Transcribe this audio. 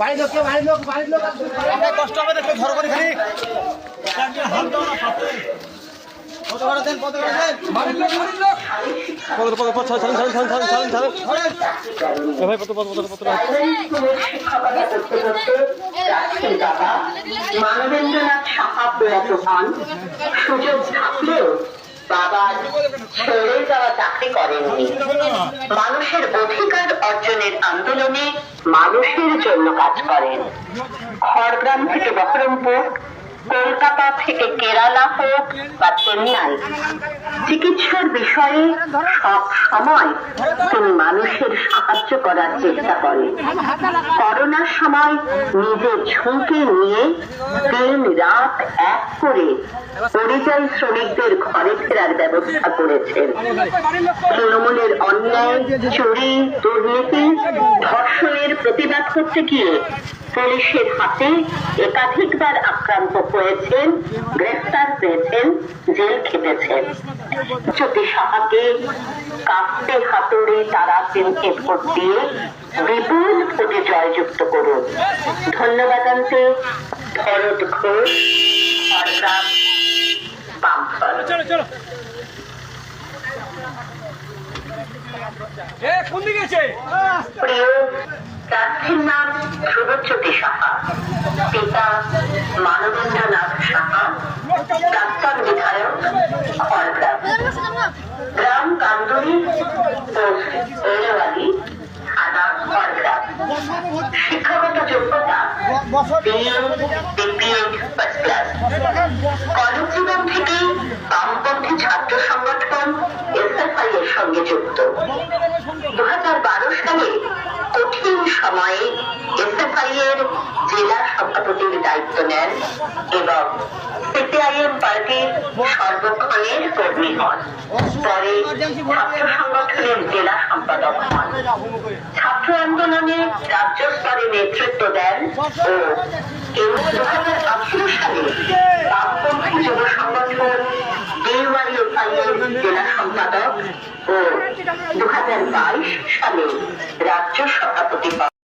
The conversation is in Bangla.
বাড়ির লোক কষ্ট হবে দেখো ধর করে খালি মানবেন্দ্রনাথ সাহা প্রয়াত হন। সুযোগ থাকলেও বাবার ছেড়ে যাওয়া চাকরি করেননি। মানুষের অধিকার অর্জনের আন্দোলনে মানুষের জন্য কাজ করেন। খড়গ্রাম থেকে বহরমপুর, কলকাতা থেকে কেরালা হোক বা চেন্নাই, চিকিৎসার বিষয়ে সব সময় তিনি মানুষের সাহায্য করার চেষ্টা করেন। করোনার সময় নিজের ঝুঁকি নিয়ে দিন রাত এক করে পরিযায়ী শ্রমিকদের ঘরে ফেরার ব্যবস্থা করেছেন। তৃণমূলের অন্যায়, চুরি, দুর্নীতি, ধর্ষণের প্রতিবাদ করতে গিয়ে পুলিশের হাতে একাধিকবার আক্রান্ত হয়েছেন, গ্রেফতার হয়েছেন, জেল খেটেছেন। জ্যোতি সাহাকে কাঁপতে হাতুড়ি তারা চিনকে ভোট দিয়ে বিপুল ভোটে জয়যুক্ত করুন। ধন্যবাদ আনতে ভরত ঘোষ, খড়গ্রাম, বামফল। প্রিয় প্রার্থীর নাম ধ্রুবজ্যোতি সাহা, পিতা মানবেন্দ্রনাথ সাহা, প্রাক্তন বিধায়ক, খড়গ্রাম। গ্রাম কান্দুরি, পোস্ট এলোয়ালি, থানা খড়গ্রাম। শিক্ষাগত যোগ্যতা ফার্স্ট ক্লাস। কলেজ জীবন থেকেই বামপন্থী ছাত্র সংগঠন এসএফআই এর সঙ্গে যুক্ত। 2012 সালে কঠিন সময়ে এসএফআই এর জেলা সভাপতির দায়িত্ব নেন এবং সিপিআইএম পার্টির সর্বক্ষণের কর্মী হন। পরে ছাত্র সংগঠনের জেলা সম্পাদক হন। ছাত্র আন্দোলনে রাজ্য স্তরে নেতৃত্ব দেন ও 2018 সালে বামপন্থী যুব সংগঠন ডিওয়াইএফআই এর জেলা সম্পাদক ও 2022 সালে রাজ্য সভাপতি হন।